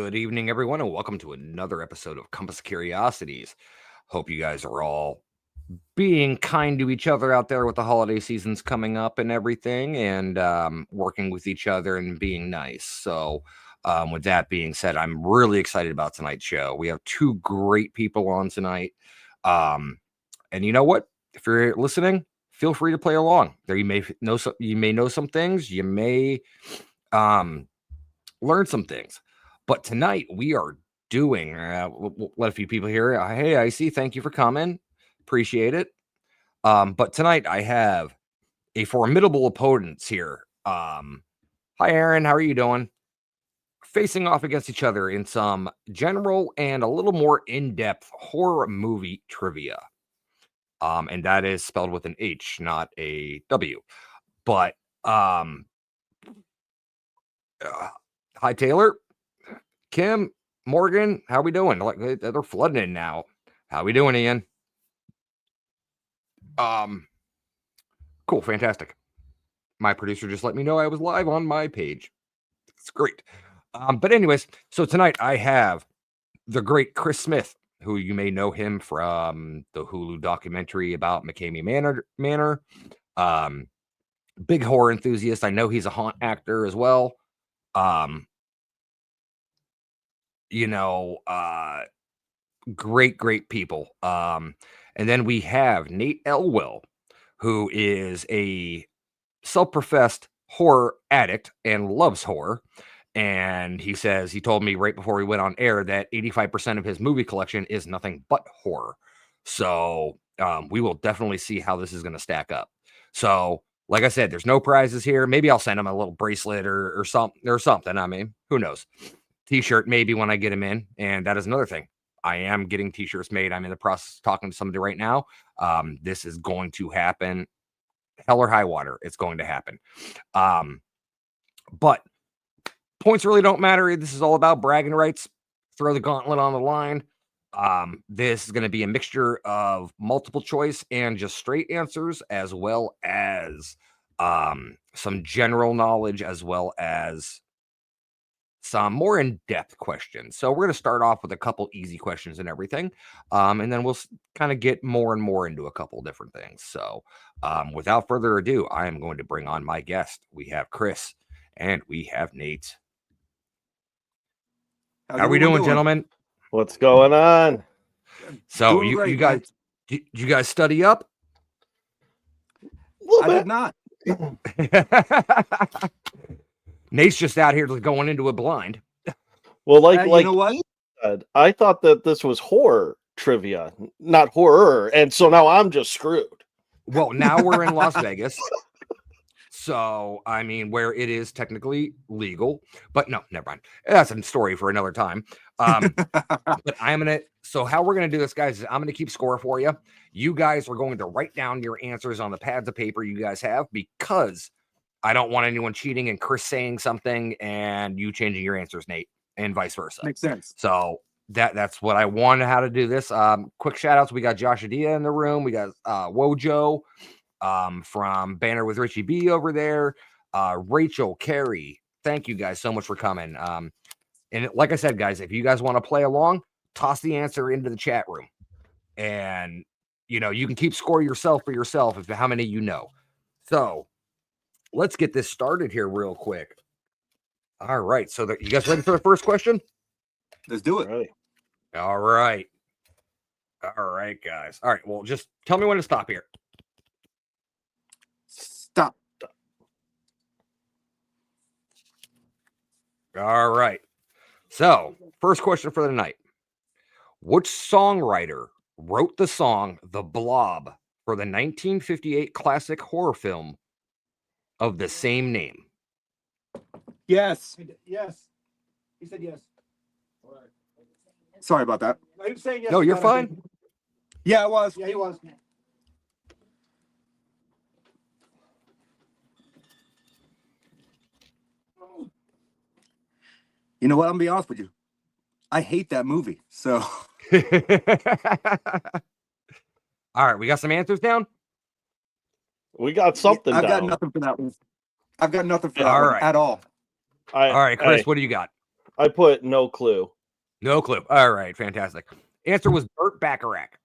Good evening, everyone, and welcome to another episode of Compass of Curiosities. Hope you guys are all being kind to each other out there with the holiday seasons coming up and everything, and working with each other and being nice. So, with that being said, I'm really excited about tonight's show. We have two great people on tonight. And you know what? If you're listening, feel free to play along. There, you may know some things. You may learn some things. But tonight we are doing, we'll let a few people hear. Hey, I see. Thank you for coming. Appreciate it. But tonight I have a formidable opponents here. Hi, Aaron. How are you doing? Facing off against each other in some general and a little more in-depth horror movie trivia. And that is spelled with an H, not a W. But hi, Taylor. Kim, Morgan, how we doing? Like they're flooding in now. How we doing, Ian? Cool, fantastic. My producer just let me know I was live on my page. It's great. But anyways, so tonight I have the great Kris Smith, who you may know him from the Hulu documentary about McCamey Manor. Big horror enthusiast. I know he's a haunt actor as well. Great people. And then we have Nate Elwell, who is a self-professed horror addict and loves horror. And he told me right before we went on air that 85% of his movie collection is nothing but horror. So we will definitely see how this is going to stack up. So, like I said, there's no prizes here. Maybe I'll send him a little bracelet or something. I mean, who knows? T-shirt maybe when I get him in. And that is another thing. I am getting t-shirts made. I'm in the process of talking to somebody right now. This is going to happen. Hell or high water, it's going to happen. But points really don't matter. This is all about bragging rights. Throw the gauntlet on the line. This is going to be a mixture of multiple choice and just straight answers, as well as some general knowledge, as well as some more in-depth questions. So we're going to start off with a couple easy questions and everything. And then we'll kind of get more and more into a couple different things. So without further ado, I am going to bring on my guest. We have Kris and we have Nate. How are we doing, gentlemen? What's going on? So you guys study up? I did not. Nate's just out here going into a blind. Well, you know what? I thought that this was horror trivia, not horror, and so now I'm just screwed. Well, now we're in Las Vegas. So, I mean, where it is technically legal, but no, never mind. That's a story for another time. But so how we're going to do this, guys, is I'm going to keep score for you. You guys are going to write down your answers on the pads of paper you guys have, because I don't want anyone cheating and Kris saying something and you changing your answers, Nate, and vice versa. Makes sense. So that's what I wanted how to do this. Quick shout outs. We got Josh Adia in the room. We got Wojo from Banner with Richie B over there. Rachel, Carrie, thank you guys so much for coming. And like I said, guys, if you guys want to play along, toss the answer into the chat room. And, you can keep score yourself for yourself of how many you know. So let's get this started here real quick. All right. So you guys ready for the first question? Let's do it. Right. All right. All right, guys. All right. Well, just tell me when to stop here. Stop. All right. So, first question for the night. Which songwriter wrote the song The Blob for the 1958 classic horror film of the same name? Yes. Yes. He said yes. All right. Sorry about that. No, he was saying yes. No, you're fine. Yeah, it was. Yeah, he was. You know what? I'm gonna be honest with you. I hate that movie. So. All right, we got some answers down. We got something. I've down. got nothing for that one. I've got nothing for that All one right. at all. All right, Kris, what do you got? I put no clue. No clue. All right, fantastic. Answer was Burt Bacharach.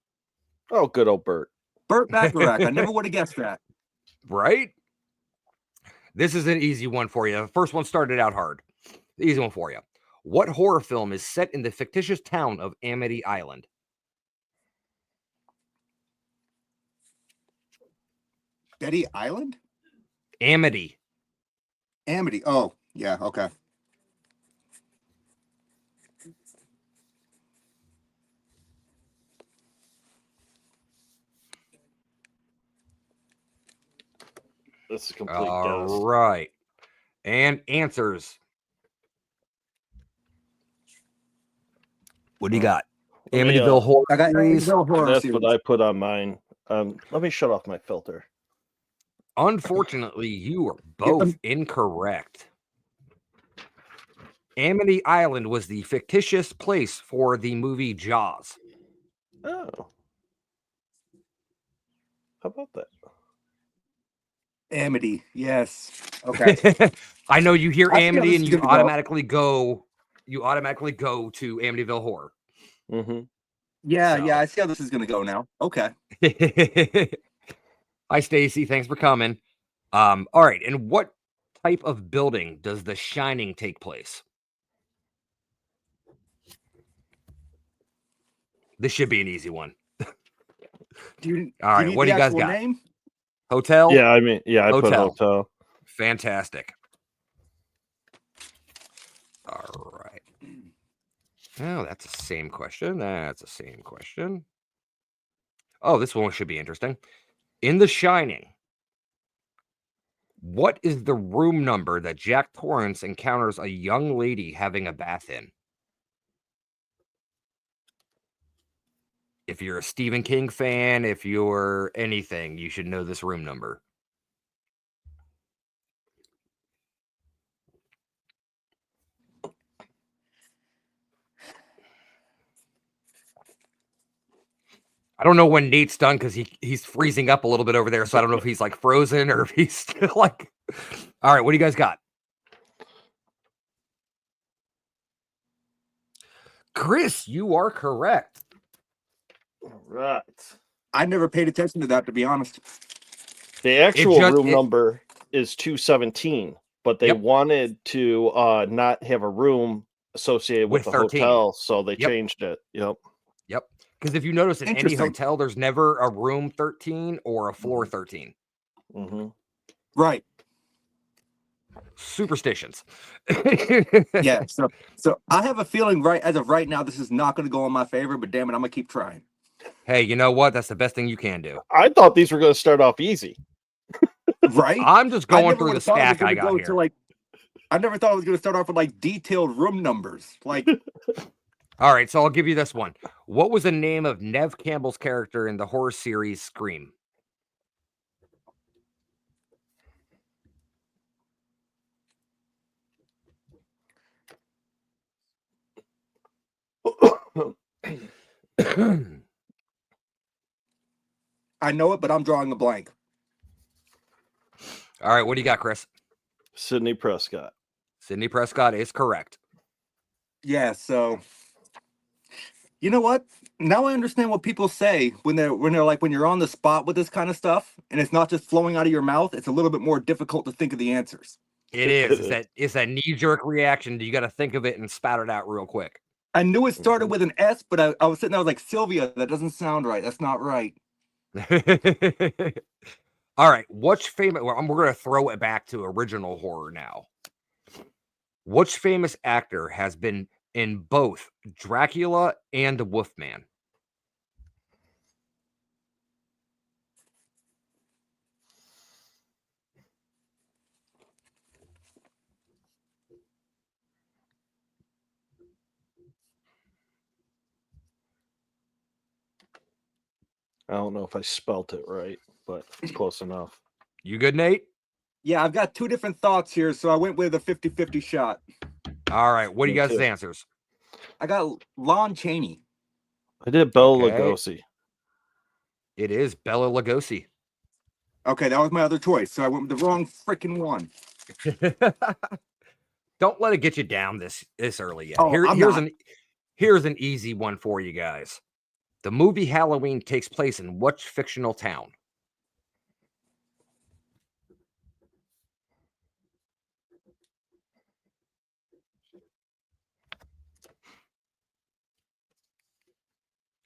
Oh, good old Bert. Burt Bacharach. I never would have guessed that. Right? This is an easy one for you. The first one started out hard. The easy one for you. What horror film is set in the fictitious town of Amity Island? Betty Island? Amity. Amity. Oh, yeah, okay. This is a complete All guess. right. And answers. What do you got? Amityville Horror I got Series. Amityville Horror That's Series. what I put on mine. Let me shut off my filter. Unfortunately, you are both incorrect. Amity Island was the fictitious place for the movie Jaws. Oh. How about that? Amity, yes. Okay. I know you hear I see how Amity this and is you gonna go. automatically go to Amityville Horror. Mm-hmm. Yeah, So. yeah, I see how this is gonna go now. Okay. Hi, Stacy. Thanks for coming. All right. And what type of building does The Shining take place? This should be an easy one. All right. What do you guys got? Name? Hotel? Yeah, I put hotel. Fantastic. All right. Oh, that's the same question. Oh, this one should be interesting. In The Shining, what is the room number that Jack Torrance encounters a young lady having a bath in? If you're a Stephen King fan, if you're anything, you should know this room number. I don't know when Nate's done because he's freezing up a little bit over there. So I don't know if he's like frozen or if he's still like. All right, what do you guys got? Kris, you are correct. All right. I never paid attention to that, to be honest. The actual room number is 217, but they wanted to not have a room associated with the 13. hotel, so they changed it. Yep. Because if you notice in any hotel, there's never a room 13 or a floor 13. Mm-hmm. Right. Superstitions. Yeah. So I have a feeling as of right now, this is not going to go in my favor, but damn it, I'm going to keep trying. Hey, you know what? That's the best thing you can do. I thought these were going to start off easy. Right? I'm just going through the stack I got here. I never thought it was going to start off with like detailed room numbers. Like, all right, so I'll give you this one. What was the name of Nev Campbell's character in the horror series Scream? I know it, but I'm drawing a blank. All right, what do you got, Kris? Sidney Prescott. Sidney Prescott is correct. Yeah, so you know what? Now I understand what people say when they're like, when you're on the spot with this kind of stuff and it's not just flowing out of your mouth, it's a little bit more difficult to think of the answers. It is. It's that knee-jerk reaction. You got to think of it and spat it out real quick. I knew it started with an S, but I was sitting there, I was like, Sylvia, that doesn't sound right. That's not right. All right. Which famous? We're going to throw it back to original horror now. Which famous actor has been in both Dracula and the Wolfman? I don't know if I spelt it right, but it's close enough. You good, Nate? Yeah, I've got two different thoughts here, so I went with a 50-50 shot. All right. What do you guys' answers? I got Lon Chaney. I did Bela Lugosi. It is Bela Lugosi. Okay, that was my other choice, so I went with the wrong freaking one. Don't let it get you down this early yet. Oh, Here's an easy one for you guys. The movie Halloween takes place in which fictional town?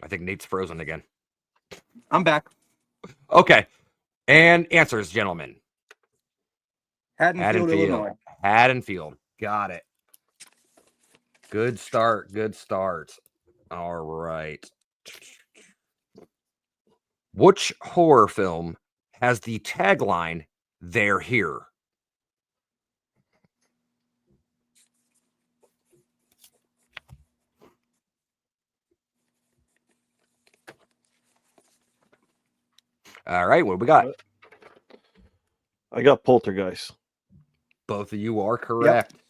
I think Nate's frozen again. I'm back. Okay. And answers, gentlemen. Haddonfield, Illinois. Haddonfield. Got it. Good start. Good start. All right. Which horror film has the tagline, "They're here"? All right, what do we got? I got Poltergeist. Both of you are correct. Yep.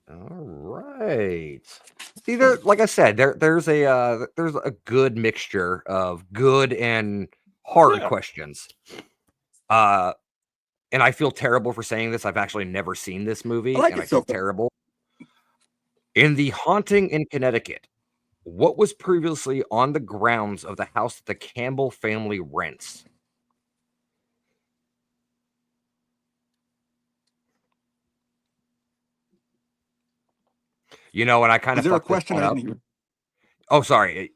All right. See, there, like I said, there's a good mixture of good and hard questions. And I feel terrible for saying this. I've actually never seen this movie, and I feel terrible. In The Haunting in Connecticut, what was previously on the grounds of the house that the Campbell family rents? You know, and I kind of fucked this one up. Oh, sorry.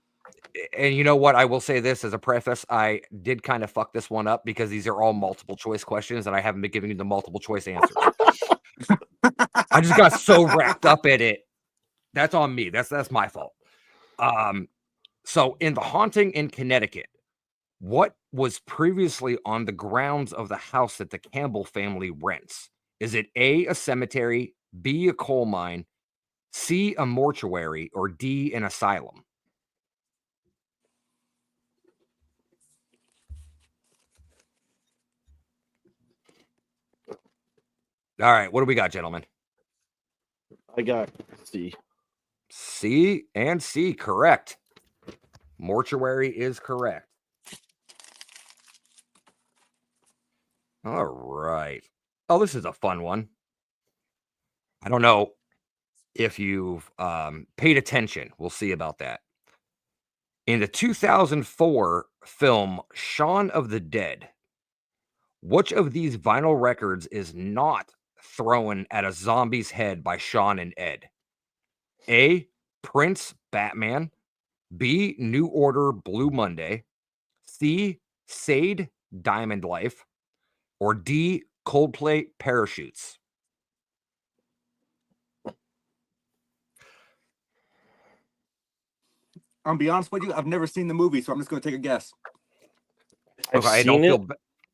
And you know what? I will say this as a preface. I did kind of fuck this one up because these are all multiple choice questions, and I haven't been giving you the multiple choice answers. I just got so wrapped up in it. That's on me. That's my fault. So in The Haunting in Connecticut, what was previously on the grounds of the house that the Campbell family rents? Is it A, a cemetery, B, a coal mine, C, a mortuary, or D, an asylum? All right, what do we got, gentlemen? I got C. C and C, correct. Mortuary is correct. All right. Oh, this is a fun one. I don't know if you've paid attention. We'll see about that. In the 2004 film Shaun of the Dead, which of these vinyl records is not thrown at a zombie's head by Shaun and Ed? A, Prince, Batman. B, New Order, Blue Monday. C, Sade, Diamond Life. Or D, Coldplay, Parachutes. I'll be honest with you, I've never seen the movie, so I'm just going to take a guess. I've seen it.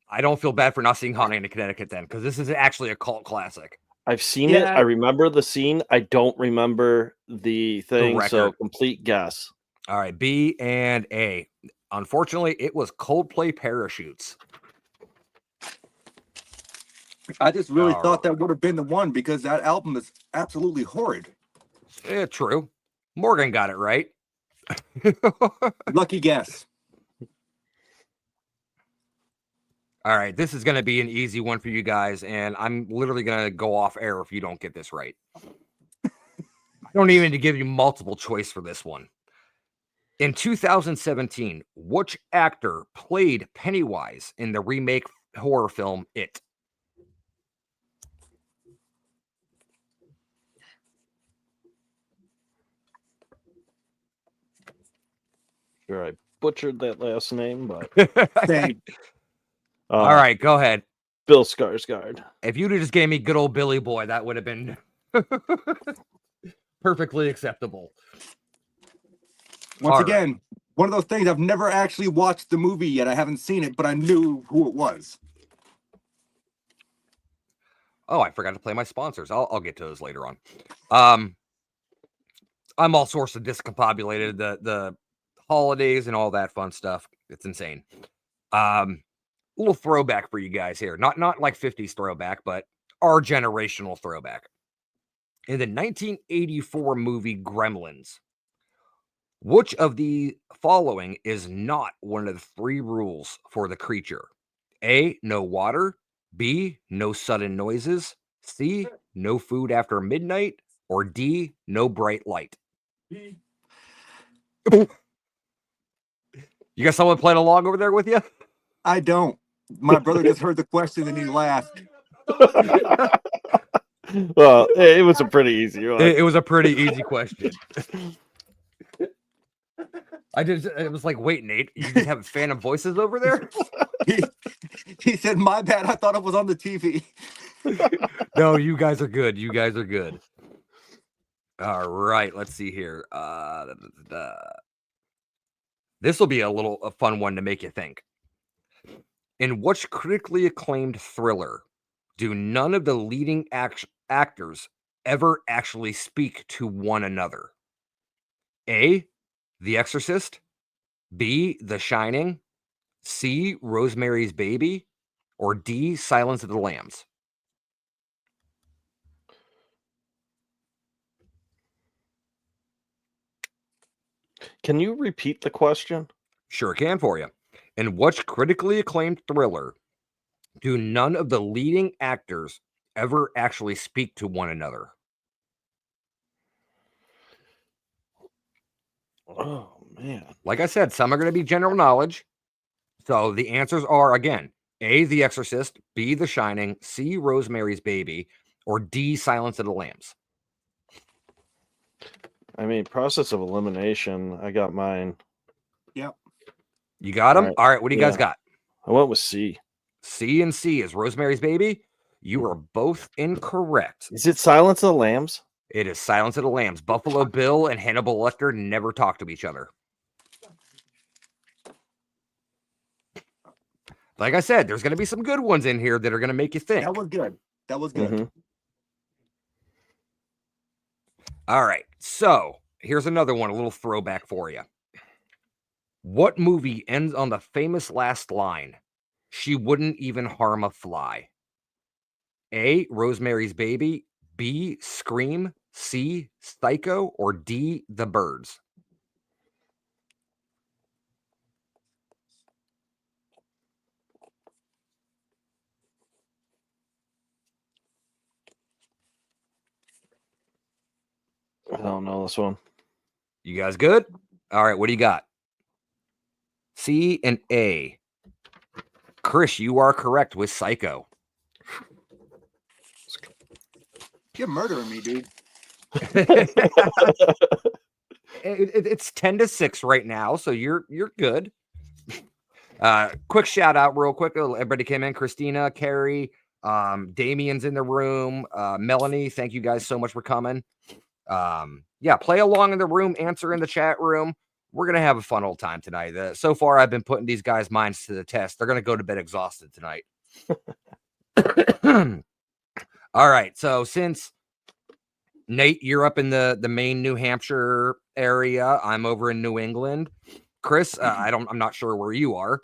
I don't feel bad for not seeing Haunting in Connecticut then, because this is actually a cult classic. I've seen it. I remember the scene. I don't remember the thing, so complete guess. All right, B and A. Unfortunately, it was Coldplay, Parachutes. I just really thought that would have been the one because that album is absolutely horrid. True. Morgan got it right. Lucky guess. All right, this is going to be an easy one for you guys, and I'm literally going to go off air if you don't get this right. I don't even need to give you multiple choice for this one. In 2017, which actor played Pennywise in the remake horror film It? Sure, I butchered that last name, but all right, go ahead. Bill Skarsgård. If you'd have just gave me good old Billy Boy, that would have been perfectly acceptable. Once again, one of those things, I've never actually watched the movie yet. I haven't seen it, but I knew who it was. Oh, I forgot to play my sponsors. I'll get to those later on. I'm all sorts of discombobulated. The holidays and all that fun stuff. It's insane. Little throwback for you guys here. Not like 50s throwback, but our generational throwback. In the 1984 movie Gremlins, which of the following is not one of the 3 rules for the creature? A, no water. B, no sudden noises, C, no food after midnight, or D, no bright light? You got someone playing along over there with you? I don't. My brother just heard the question and he laughed. Well, it was a pretty easy one. It was a pretty easy question. It was like, wait, Nate, you just have phantom voices over there? He said, my bad, I thought it was on the TV. No, you guys are good. You guys are good. All right, let's see here. This will be a fun one to make you think. In which critically acclaimed thriller do none of the leading actors ever actually speak to one another? A, The Exorcist, B, The Shining, C, Rosemary's Baby, or D, Silence of the Lambs? Can you repeat the question? Sure can for you. In which critically acclaimed thriller do none of the leading actors ever actually speak to one another? Oh, man. Like I said, some are going to be general knowledge. So the answers are, again, A, The Exorcist, B, The Shining, C, Rosemary's Baby, or D, Silence of the Lambs. I mean, process of elimination. I got mine. Yep. You got them? All right. What do you guys got? I went with C. C and C is Rosemary's Baby. You are both incorrect. Is it Silence of the Lambs? It is Silence of the Lambs. Buffalo Bill and Hannibal Lecter never talk to each other. Like I said, there's going to be some good ones in here that are going to make you think. That was good. That was good. Mm-hmm. All right. So here's another one, a little throwback for you. What movie ends on the famous last line, "She wouldn't even harm a fly"? A, Rosemary's Baby, B, Scream, C, Psycho, or D, The Birds? I don't know this one. You guys good? All right, what do you got? C and A. Kris, you are correct with Psycho. You're murdering me, dude. It's 10-6 right now, so you're good. Quick shout out, real quick. Everybody came in. Christina, Carrie, Damien's in the room. Melanie, thank you guys so much for coming. Play along in the room, answer in the chat room. We're gonna have a fun old time tonight. So far, I've been putting these guys' minds to the test. They're gonna go to bed exhausted tonight. All right. So since Nate, you're up in the Maine, New Hampshire area, I'm over in New England. Kris, I'm not sure where you are,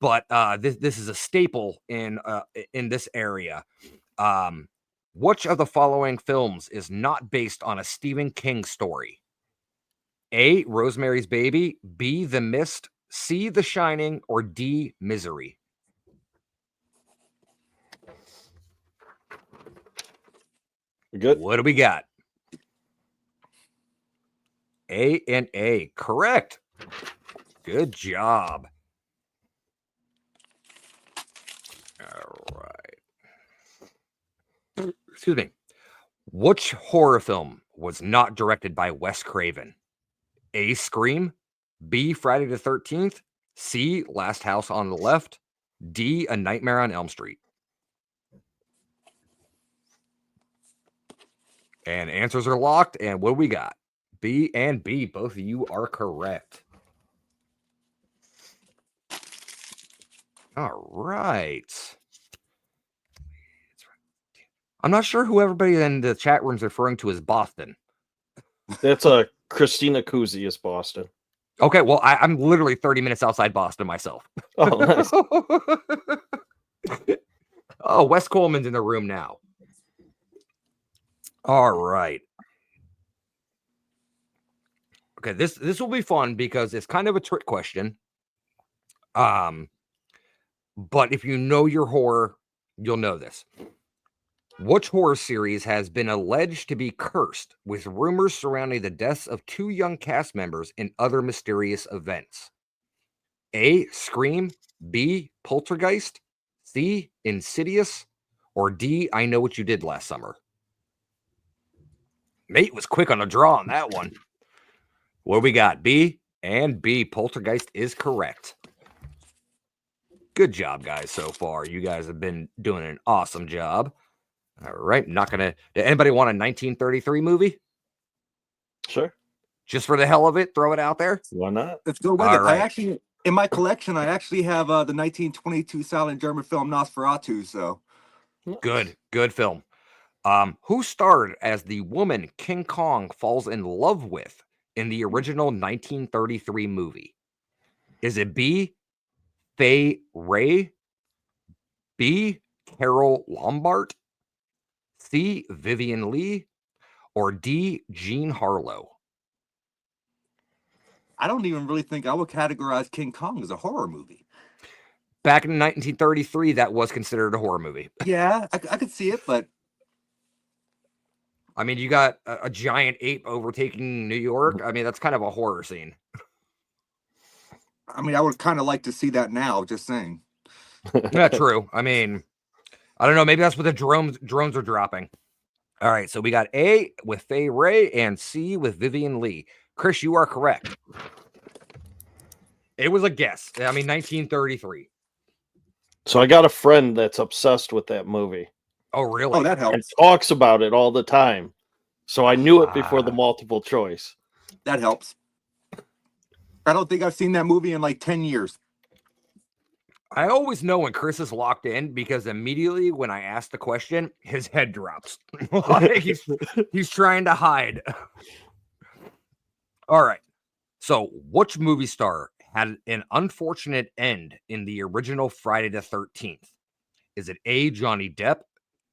but this is a staple in this area. Which of the following films is not based on a Stephen King story? A, Rosemary's Baby, B, The Mist, C, The Shining, or D, Misery? Good. What do we got? A and A. Correct. Good job. All right. Excuse me. Which horror film was not directed by Wes Craven? A, Scream, B, Friday the 13th, C, Last House on the Left, D, A Nightmare on Elm Street? And answers are locked. And what do we got? B and B. Both of you are correct. All right. I'm not sure who everybody in the chat room is referring to as Boston. That's Christina Kuzi is Boston. Okay, well, I'm literally 30 minutes outside Boston myself. Oh, nice. Oh, Wes Coleman's in the room now. All right. Okay, this will be fun because it's kind of a trick question. But if you know your horror, You'll know this. Which horror series has been alleged to be cursed with rumors surrounding the deaths of 2 young cast members and other mysterious events? A. Scream. B. Poltergeist. C. Insidious. Or D. I Know What You Did Last Summer. Nate was quick on the draw on that one. What we got? B and B. Poltergeist is correct. Good job, guys, so far. You guys have been doing an awesome job. All right. Not going to. Did anybody want a 1933 movie? Sure. Just for the hell of it, throw it out there. Why not? Let's go with All it. right. I actually, in my collection, I actually have the 1922 silent German film Nosferatu. So Good film. Who starred as the woman King Kong falls in love with in the original 1933 movie? Is it B. Fay Wray? B. Carol Lombard? C. Vivian Lee? Or D. Jean Harlow? I don't even really think I would categorize King Kong as a horror movie. Back in 1933, that was considered a horror movie. Yeah, I could see it, but I mean, you got a giant ape overtaking New York. I mean, that's kind of a horror scene. I mean, I would kind of like to see that now, just saying. Yeah, true. I mean, I don't know. Maybe that's what the drones are dropping. All right, so we got A with Fay Wray and C with Vivian Lee. Kris, you are correct. It was a guess. I mean, 1933. So I got a friend that's obsessed with that movie. Oh, really? Oh, that helps. And talks about it all the time. So I knew it before the multiple choice. That helps. I don't think I've seen that movie in like 10 years. I always know when Kris is locked in because immediately when I ask the question, his head drops. Like he's trying to hide. All right. So, which movie star had an unfortunate end in the original Friday the 13th? Is it A. Johnny Depp,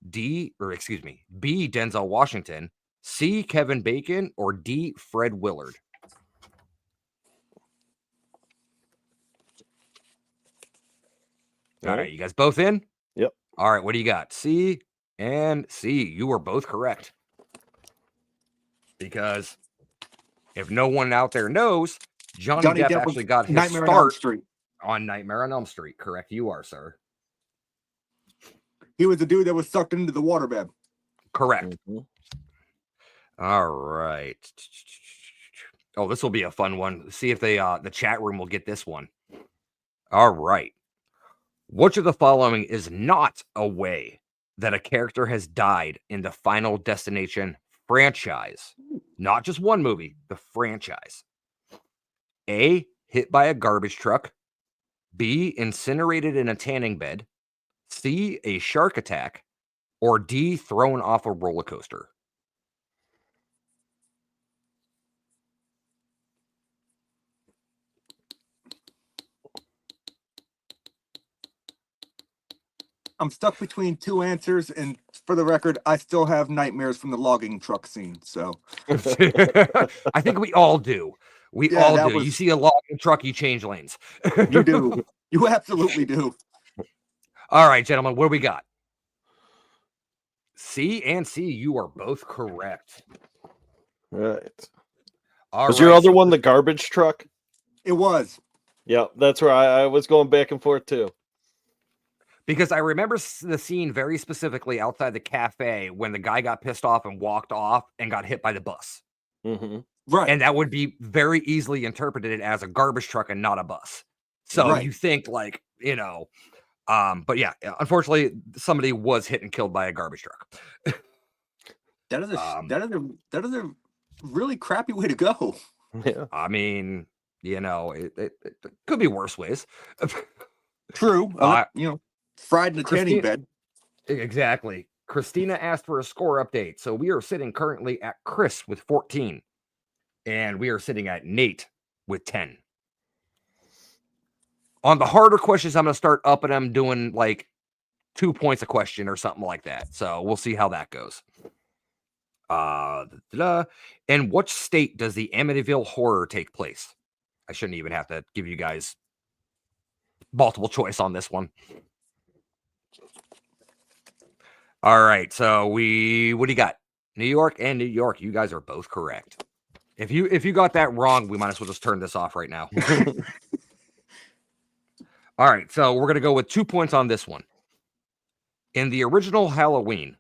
B. Denzel Washington, C. Kevin Bacon, or D. Fred Willard? All right, you guys both in? Yep. All right, what do you got? C and C. You were both correct. Because if no one out there knows, Johnny Depp actually got his start on Nightmare on Elm Street. Correct, you are, sir. He was the dude that was sucked into the waterbed. Correct. All right. Oh, this will be a fun one. See if the chat room will get this one. All right. Which of the following is not a way that a character has died in the Final Destination franchise? Not just one movie, the franchise. A, hit by a garbage truck. B, incinerated in a tanning bed. C, a shark attack. Or D, thrown off a roller coaster. I'm stuck between two answers, and for the record, I still have nightmares from the logging truck scene. So I think we all do. We all do. You see a logging truck, you change lanes. You do. You absolutely do. All right, gentlemen, what do we got? C and C, you are both correct. Right. Was your other one the garbage truck? It was. Yeah, that's where I was going back and forth too. Because I remember the scene very specifically outside the cafe when the guy got pissed off and walked off and got hit by the bus. Mm-hmm. Right. And that would be very easily interpreted as a garbage truck and not a bus. So you think like, but yeah, unfortunately, somebody was hit and killed by a garbage truck. That is a really crappy way to go. Yeah. I mean, it could be worse ways. True. Fried in a tanning bed. Exactly. Christina asked for a score update. So we are sitting currently at Kris with 14. And we are sitting at Nate with 10. On the harder questions, I'm going to start upping them, doing like 2 points a question or something like that. So we'll see how that goes. In which state does the Amityville Horror take place? I shouldn't even have to give you guys multiple choice on this one. All right. So what do you got? New York and New York. You guys are both correct. If you got that wrong, we might as well just turn this off right now. All right. So we're going to go with 2 points on this one. In the original Halloween,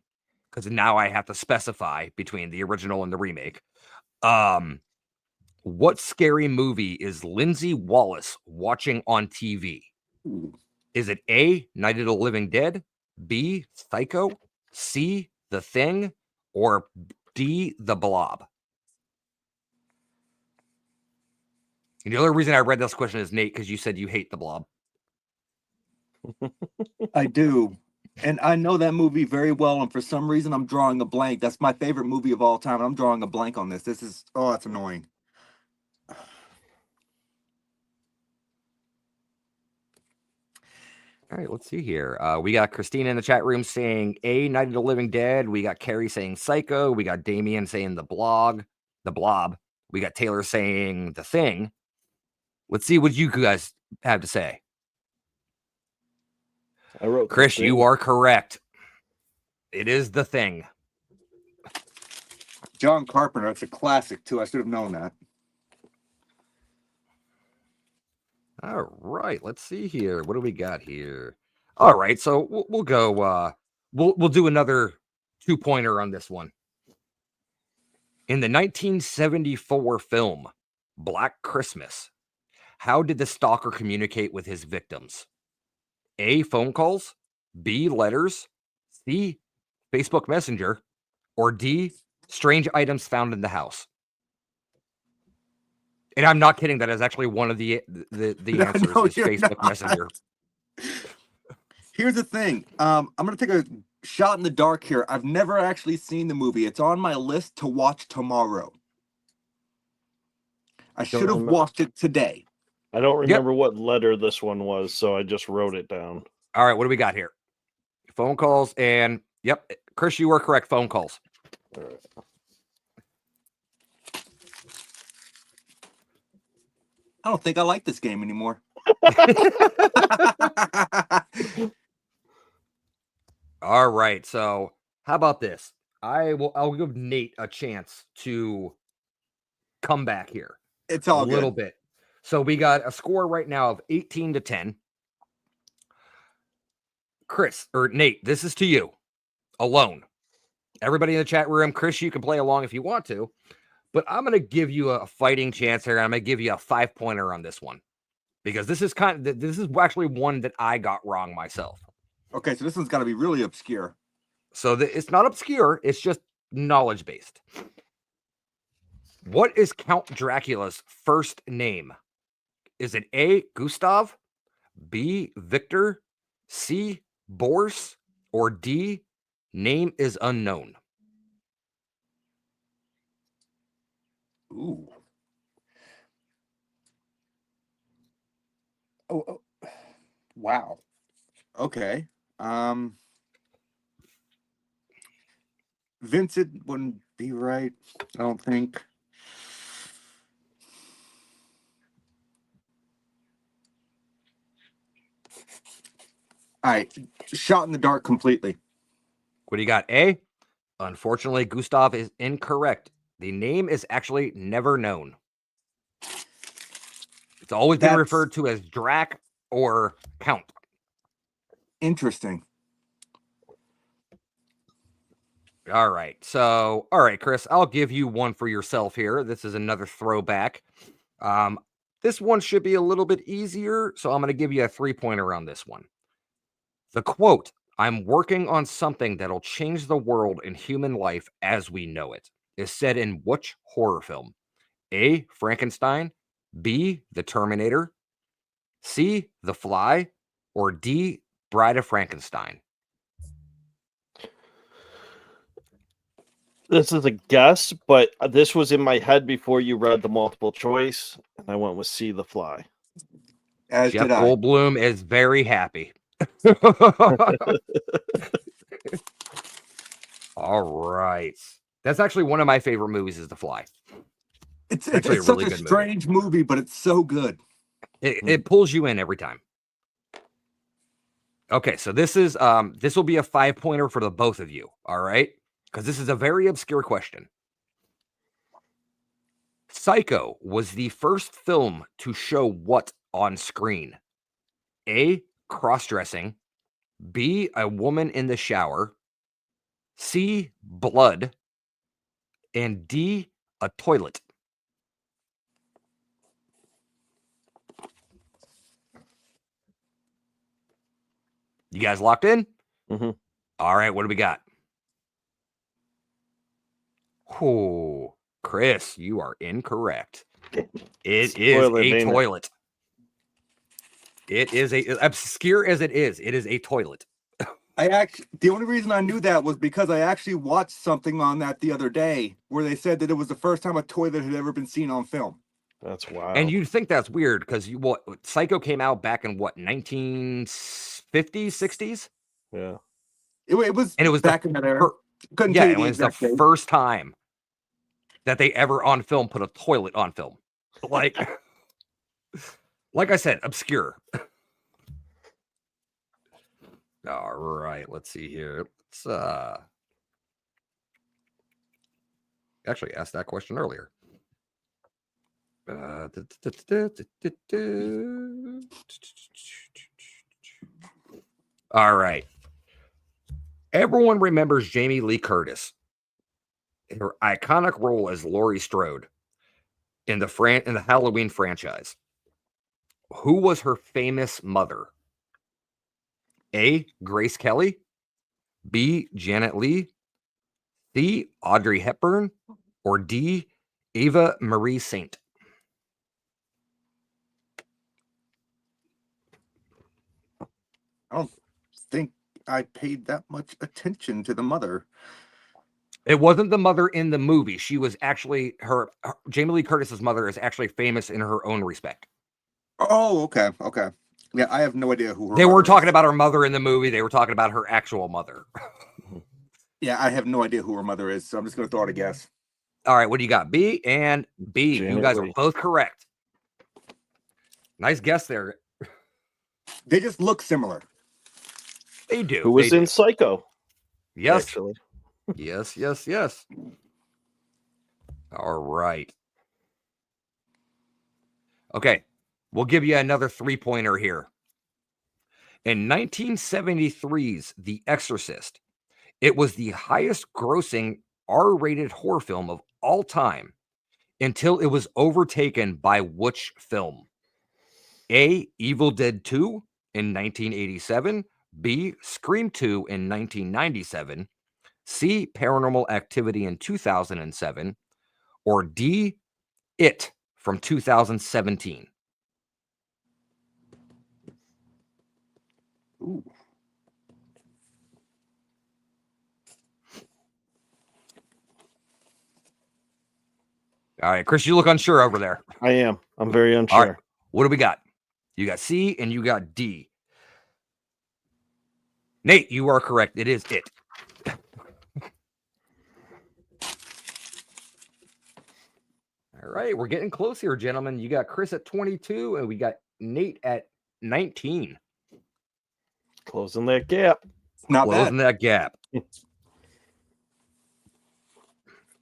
because now I have to specify between the original and the remake. What scary movie is Lindsay Wallace watching on TV? Ooh. Is it A, Night of the Living Dead, B, Psycho, C, The Thing, or D, The Blob? And the other reason I read this question is, Nate, because you said you hate The Blob. I do. And I know that movie very well, and for some reason I'm drawing a blank. That's my favorite movie of all time, and I'm drawing a blank on this. That's annoying. All right, let's see here. We got Christina in the chat room saying A, Night of the Living Dead. We got Carrie saying Psycho. We got Damien saying The Blob. We got Taylor saying The Thing. Let's see what you guys have to say. I wrote Kris, you are correct. It is The Thing. John Carpenter, it's a classic too. I should have known that. All right, let's see here. What do we got here? All right, so we'll go. We'll do another 2-pointer on this one. In the 1974 film Black Christmas, how did the stalker communicate with his victims? A, phone calls, B, letters, C, Facebook Messenger, or D, strange items found in the house? And I'm not kidding. That is actually one of the answers No, is you're Facebook not. Messenger. Here's the thing. I'm going to take a shot in the dark here. I've never actually seen the movie. It's on my list to watch tomorrow. I should have watched it today. I don't remember what letter this one was, so I just wrote it down. All right, what do we got here? Phone calls and Kris, you were correct. Phone calls. All right. I don't think I like this game anymore. All right, so how about this? I'll give Nate a chance to come back here. It's all a little bit. So we got a score right now of 18-10. Kris or Nate, this is to you alone. Everybody in the chat room, Kris, you can play along if you want to, but I'm going to give you a fighting chance here. I'm going to give you a 5-pointer on this one because this is actually one that I got wrong myself. Okay, so this one's got to be really obscure. So it's not obscure. It's just knowledge based. What is Count Dracula's first name? Is it A, Gustav, B, Victor, C, Boris, or D, name is unknown? Ooh. Oh, wow. Okay. Vincent wouldn't be right, I don't think. All right, shot in the dark completely. What do you got? A? Unfortunately, Gustav is incorrect. The name is actually never known. It's always been referred to as Drac or Count. Interesting. All right. So, all right, Kris, I'll give you one for yourself here. This is another throwback. This one should be a little bit easier, so I'm going to give you a 3-pointer on this one. The quote, "I'm working on something that'll change the world and human life as we know it," is said in which horror film? A, Frankenstein, B, The Terminator, C, The Fly, or D, Bride of Frankenstein? This is a guess, but this was in my head before you read the multiple choice, and I went with C, The Fly. As Jeff did I. Goldblum is very happy. All right. That's actually one of my favorite movies is The Fly. It's actually a really such a strange movie, but it's so good. It pulls you in every time. Okay, so this will be a 5-pointer for the both of you, all right? Because this is a very obscure question. Psycho was the first film to show what on screen? A, cross-dressing, B, a woman in the shower, C, blood, and D, a toilet. You guys locked in? Mm-hmm. All right, what do we got? Oh, Kris, you are incorrect. It is a toilet. It is obscure as it is a toilet. The only reason I knew that was because I actually watched something on that the other day where they said that it was the first time a toilet had ever been seen on film. That's wild. And you'd think that's weird because Psycho came out back in what, 1950s, 60s? Yeah. It was back in that era. Couldn't yeah, tell you it the was the exact date. first time that they ever on film put a toilet on film. Like I said, obscure. All right, let's see here. Let's actually asked that question earlier. All right. Everyone remembers Jamie Lee Curtis, her iconic role as Laurie Strode in the Halloween franchise. Who was her famous mother? A, Grace Kelly, B, Janet Leigh, C, Audrey Hepburn, or D, Eva Marie Saint? I don't think I paid that much attention to the mother. It wasn't the mother in the movie. She was actually Jamie Lee Curtis's mother is actually famous in her own respect. Oh, okay. Yeah, I have no idea who her They mother were talking is. about her mother in the movie. They were talking about her actual mother. Yeah, I have no idea who her mother is, so I'm just going to throw out a guess. All right, what do you got? B and B. Janet You guys Leigh. are both correct. Nice guess there. They just look similar. They do. Who was in Psycho? Yes. Actually. Yes. All right. Okay. We'll give you another 3-pointer here. In 1973's The Exorcist, it was the highest grossing R-rated horror film of all time until it was overtaken by which film? A, Evil Dead 2 in 1987, B, Scream 2 in 1997, C, Paranormal Activity in 2007, or D, It from 2017. Ooh. All right, Kris, you look unsure over there. I am. I'm very unsure. All right, what do we got? You got C and you got D. Nate, you are correct. It is It. All right, we're getting close here, gentlemen. You got Kris at 22, and we got Nate at 19. Closing that gap. Not Closing bad. that gap.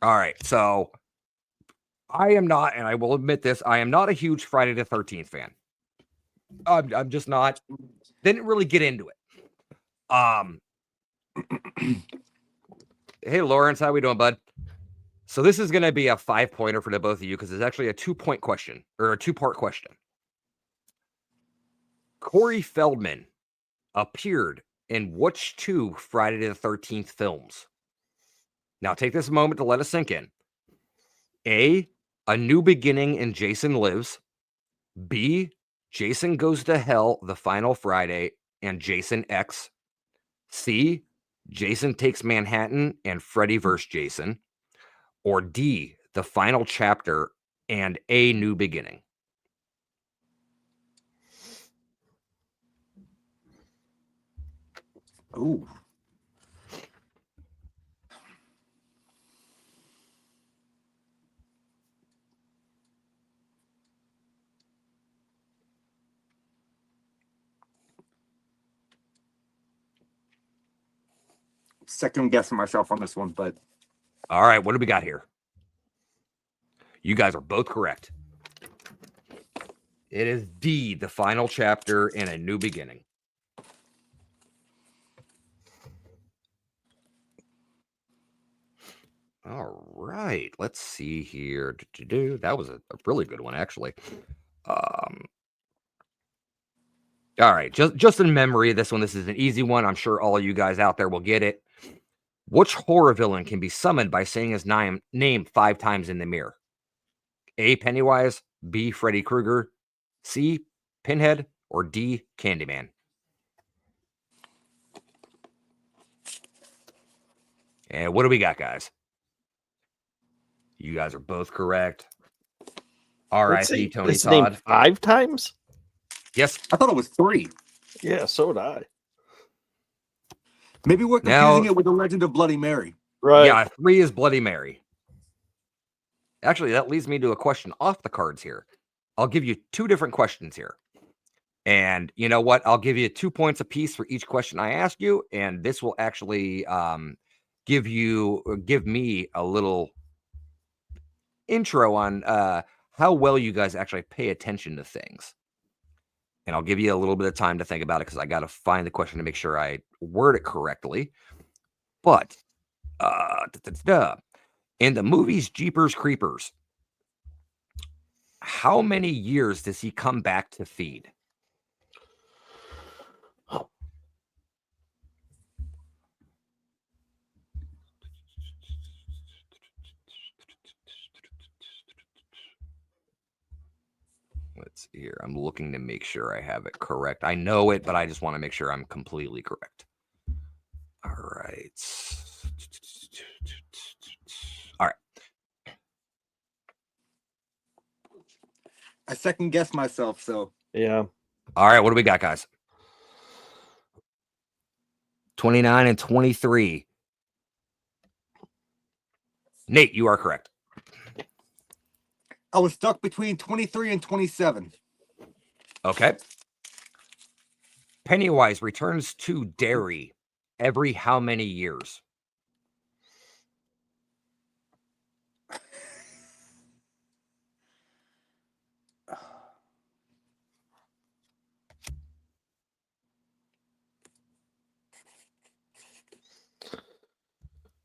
All right, so I am not, and I will admit this, I am not a huge Friday the 13th fan. I'm just not. Didn't really get into it. Hey, Lawrence, how we doing, bud? So this is going to be a 5-pointer for the both of you because it's actually a 2-point question or a 2-part question. Corey Feldman appeared in which 2 Friday the 13th films? Now take this moment to let us sink in. A New Beginning and Jason Lives. B, Jason Goes to Hell, The Final Friday, and Jason X. C, Jason Takes Manhattan and Freddy vs. Jason. Or D, The Final Chapter and A New Beginning. Ooh. second guessing myself on this one, but all right, what do we got here? You guys are both correct. It is D, the final chapter in A New Beginning. All right, let's see here. That was a really good one, actually. All right, just in memory of this one, this is an easy one. I'm sure all of you guys out there will get it. Which horror villain can be summoned by saying his name 5 times in the mirror? A, Pennywise, B, Freddy Krueger, C, Pinhead, or D, Candyman? And what do we got, guys? You guys are both correct. R.I.P. Tony his name Todd. 5 times? Yes. I thought it was 3. Yeah, so did I. Maybe we're confusing it with the Legend of Bloody Mary. Right. Yeah, 3 is Bloody Mary. Actually, that leads me to a question off the cards here. I'll give you 2 different questions here. And you know what? I'll give you 2 points apiece for each question I ask you. And this will actually give me a little intro on how well you guys actually pay attention to things. And I'll give you a little bit of time to think about it because I got to find the question to make sure I word it correctly. But in the movies Jeepers Creepers, how many years does he come back to feed? Let's see here. I'm looking to make sure I have it correct. I know it, but I just want to make sure I'm completely correct. All right. All right. I second guessed myself, so. Yeah. All right. What do we got, guys? 29 and 23. Nate, you are correct. I was stuck between 23 and 27. Okay. Pennywise returns to Derry every how many years?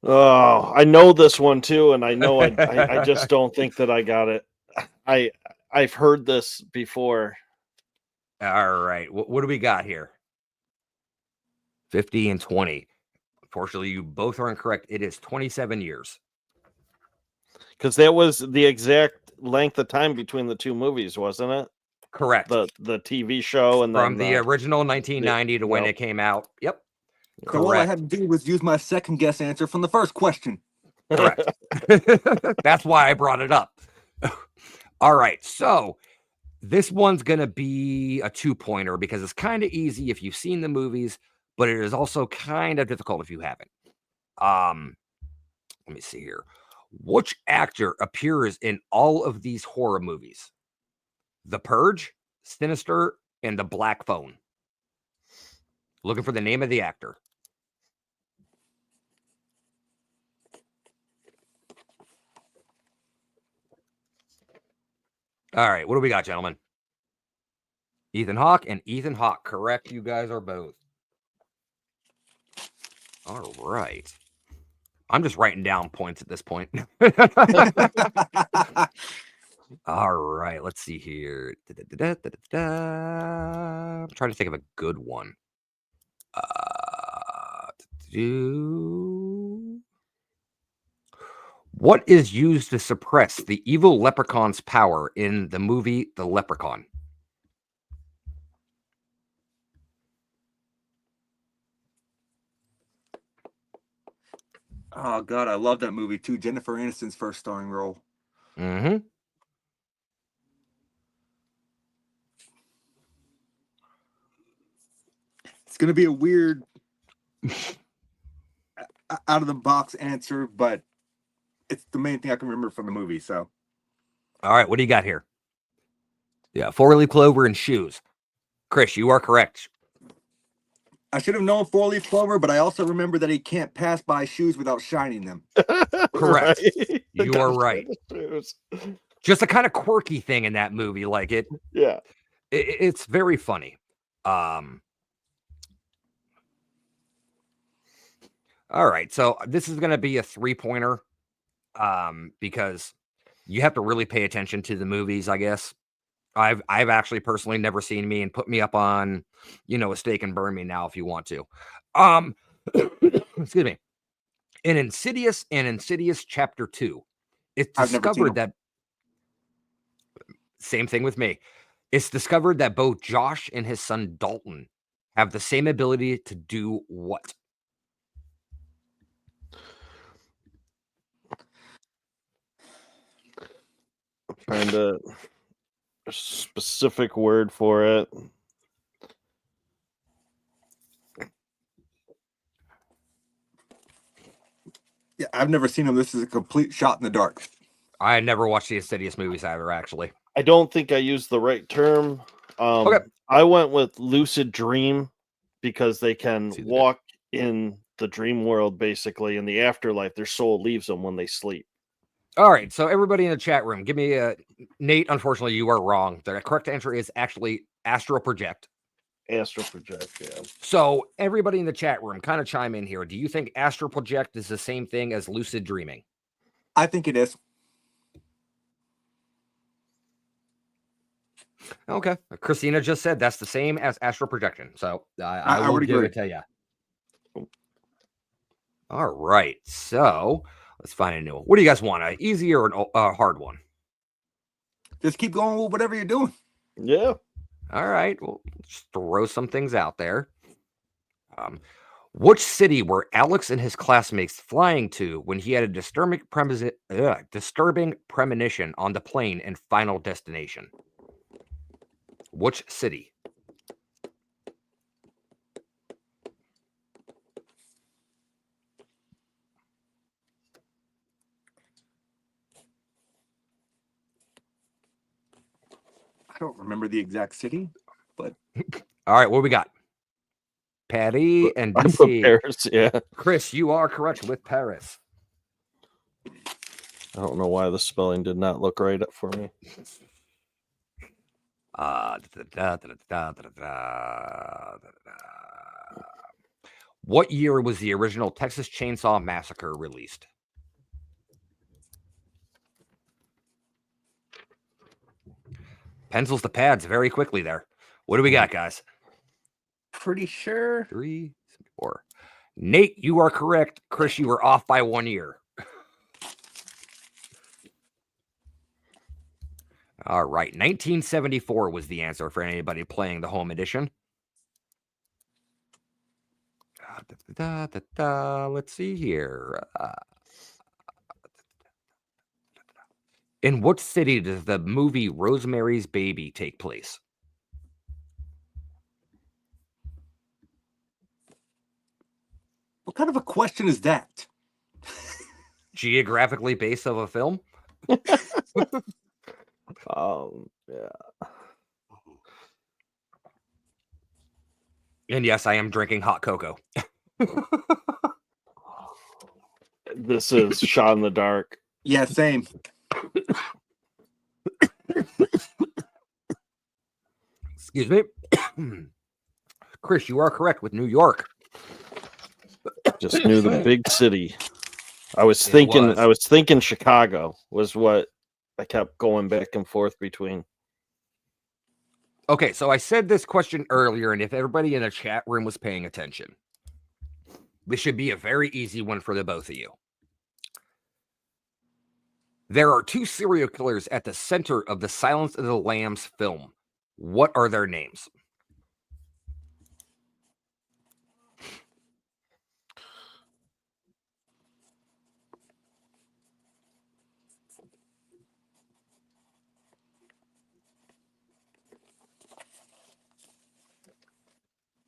Oh, I know this one too, and I know I just don't think that I got it. I've heard this before. All right. What do we got here? 50 and 20. Unfortunately, you both are incorrect. It is 27 years. Because that was the exact length of time between the 2 movies, wasn't it? Correct. The TV show and from then the original 1990 to when it came out. Yep. So all I had to do was use my second guess answer from the first question. Correct. That's why I brought it up. All right. So this one's going to be a 2-pointer because it's kind of easy if you've seen the movies, but it is also kind of difficult if you haven't. Let me see here. Which actor appears in all of these horror movies? The Purge, Sinister, and The Black Phone. Looking for the name of the actor. All right, what do we got, gentlemen? Ethan Hawke and Ethan Hawke. Correct, you guys are both. All right. I'm just writing down points at this point. All right, let's see here. I'm trying to think of a good one. What is used to suppress the evil leprechaun's power in the movie The Leprechaun? Oh, God, I love that movie, too. Jennifer Aniston's first starring role. Mm-hmm. It's going to be a weird out-of-the-box answer, but it's the main thing I can remember from the movie, so. All right, what do you got here? Yeah, 4-leaf clover and shoes. Kris, you are correct. I should have known 4-leaf clover, but I also remember that he can't pass by shoes without shining them. Correct. Right? You are right. Just a kind of quirky thing in that movie. Like it. Yeah. It's very funny. All right. So this is going to be a 3-pointer because you have to really pay attention to the movies, I guess. I've actually personally never seen me, and put me up on, a stake and burn me now if you want to. Excuse me. In Insidious Chapter 2, it's discovered that same thing with me. It's discovered that both Josh and his son Dalton have the same ability to do what? I'm trying to a specific word for it. Yeah, I've never seen him. This is a complete shot in the dark. I never watched the Insidious movies either, actually. I don't think I used the right term. Okay. I went with lucid dream because they can walk in the dream world, basically, in the afterlife. Their soul leaves them when they sleep. All right, so everybody in the chat room, give me a Nate. Unfortunately, you are wrong. The correct answer is actually astral project. Astral project, yeah. So everybody in the chat room, kind of chime in here. Do you think astral project is the same thing as lucid dreaming? I think it is. Okay, Christina just said that's the same as astral projection. So I will give it to you. All right, so let's find a new one. What do you guys want? An easy or a hard one? Just keep going with whatever you're doing. Yeah. All right, well, just throw some things out there. Which city were Alex and his classmates flying to when he had a disturbing premonition on the plane in Final Destination? Which city? I don't remember the exact city, but all right, what we got? Patty and DC. Paris, yeah. Kris, you are correct with Paris. I don't know why the spelling did not look right for me. What year was the original Texas Chainsaw Massacre released? Pencils to pads very quickly there. What do we got, guys? Pretty sure 3, 4. Nate, you are correct. Kris, you were off by 1 year. All right, 1974 was the answer for anybody playing the home edition. Let's see here. In what city does the movie Rosemary's Baby take place? What kind of a question is that? Geographically based of a film? Yeah. And yes, I am drinking hot cocoa. This is shot in the dark. Yeah, same. Excuse me. Kris, you are correct with New York. Just knew the big city. I was thinking Chicago was what I kept going back and forth between. Okay, so I said this question earlier, and if everybody in the chat room was paying attention, this should be a very easy one for the both of you. There are 2 serial killers at the center of the Silence of the Lambs film. What are their names?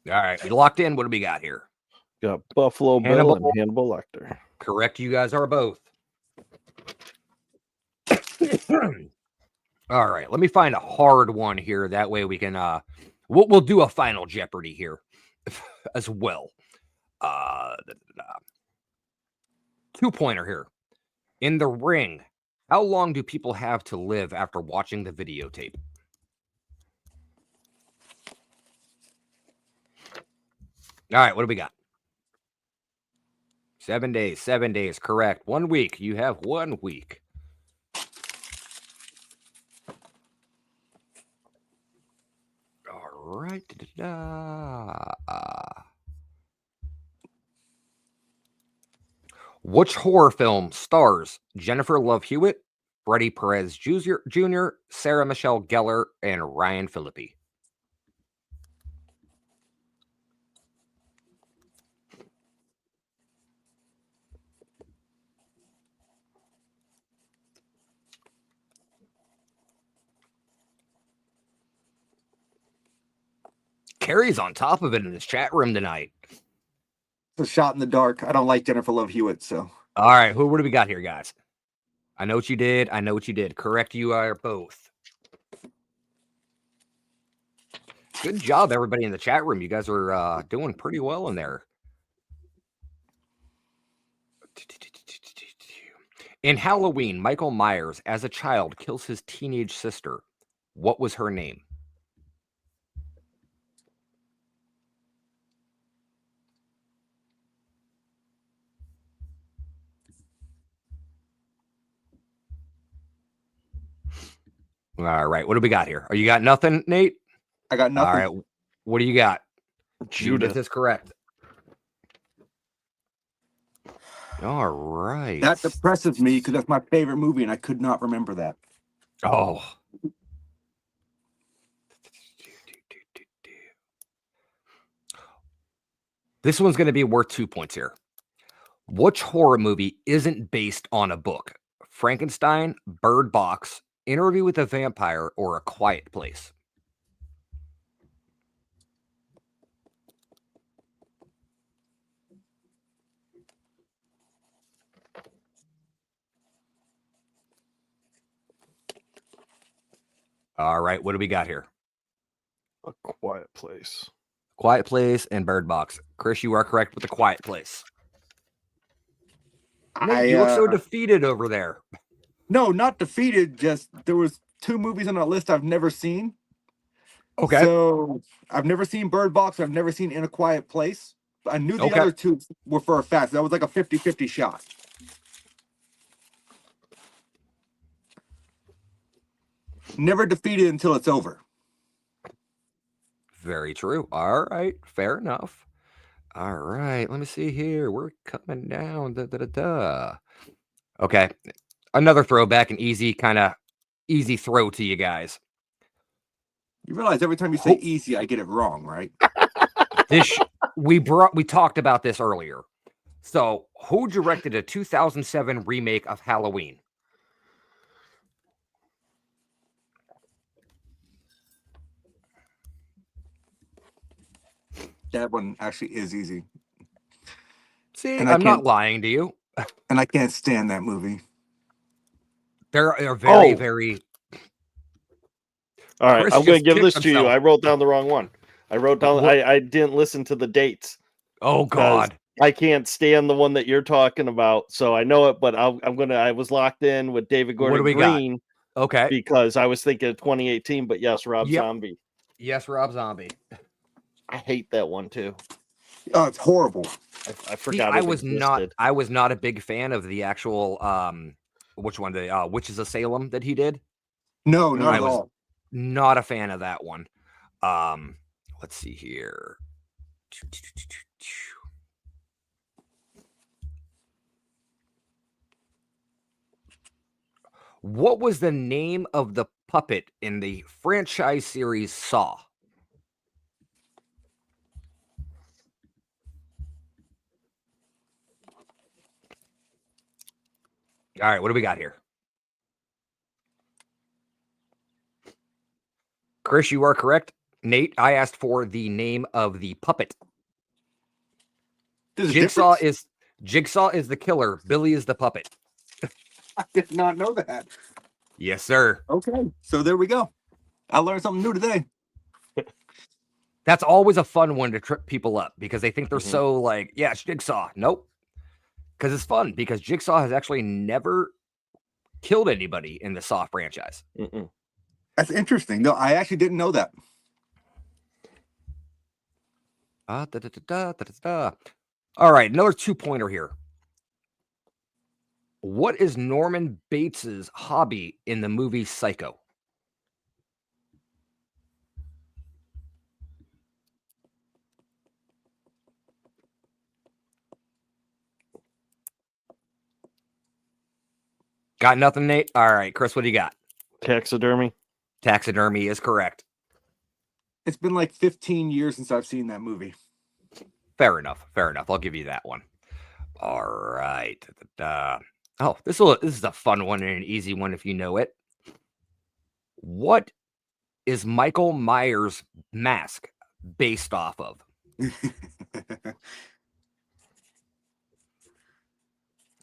All right, you locked in. What do we got here? Got Buffalo Bill and Hannibal Lecter. Correct, you guys are both. All right, let me find a hard one here. That way we can we'll do a final Jeopardy here. as well. 2-pointer here. In the ring, how long do people have to live after watching the videotape? All right, what do we got? 7 days. 7 days, correct. 1 week. You have 1 week. All right. Which horror film stars Jennifer Love Hewitt, Freddie Perez Jr., Sarah Michelle Gellar, and Ryan Phillippe? Carrie's on top of it in this chat room tonight. It's a shot in the dark. I don't like Jennifer Love Hewitt, so. All right, what do we got here, guys? I know what you did. I know what you did. Correct, you are both. Good job, everybody in the chat room. You guys are doing pretty well in there. In Halloween, Michael Myers, as a child, kills his teenage sister. What was her name? All right, what do we got here? You got nothing, Nate? I got nothing. All right, what do you got? Judith. Judith is correct. All right. That depresses me because that's my favorite movie, and I could not remember that. Oh. This one's going to be worth 2 points here. Which horror movie isn't based on a book? Frankenstein, Bird Box, Interview with a Vampire, or A Quiet Place? All right, what do we got here? A Quiet Place. Quiet Place and Bird Box. Kris, you are correct with A Quiet Place. Nate, you look so defeated over there. No, not defeated. Just there was 2 movies on that list I've never seen. Okay. So I've never seen Bird Box. I've never seen In a Quiet Place. I knew the other 2 were for a fact. That was like a 50-50 shot. Never defeated until it's over. Very true. All right. Fair enough. All right. Let me see here. We're coming down. Okay. Another throwback, an easy throw to you guys. You realize every time you say easy, I get it wrong, right? We talked about this earlier. So, who directed a 2007 remake of Halloween? That one actually is easy. See, I'm not lying to you. And I can't stand that movie. They're very, very. All right, Kris I'm going just to give this kicked to you. himself. I wrote down the wrong one. I wrote down. I didn't listen to the dates. Oh God! I can't stand the one that you're talking about. So I know it, but I was locked in with David Gordon Green. Got? Okay. Because I was thinking of 2018, but yes, Rob Zombie. Yes, Rob Zombie. I hate that one too. Oh, it's horrible. I forgot. I was not a big fan of the actual which one? The Witches of Salem that he did. No, not at all. Not a fan of that one. Let's see here. What was the name of the puppet in the franchise series Saw? All right, what do we got here? Kris, you are correct. Nate, I asked for the name of the puppet. Jigsaw is the killer. Billy is the puppet. I did not know that. Yes, sir. Okay, so there we go. I learned something new today. That's always a fun one to trip people up because they think they're Mhm. so like, yeah, it's Jigsaw. Nope. Because it's fun because Jigsaw has actually never killed anybody in the Saw franchise. Mm-mm. That's interesting. No, I actually didn't know that. Da, da, da, da, da, da. All right, another 2-pointer here. What is Norman Bates's hobby in the movie Psycho? Got nothing, Nate? All right, Kris, what do you got? Taxidermy. Taxidermy is correct. It's been like 15 years since I've seen that movie. Fair enough. Fair enough. I'll give you that one. All right. Oh, this is a fun one and an easy one if you know it. What is Michael Myers' mask based off of?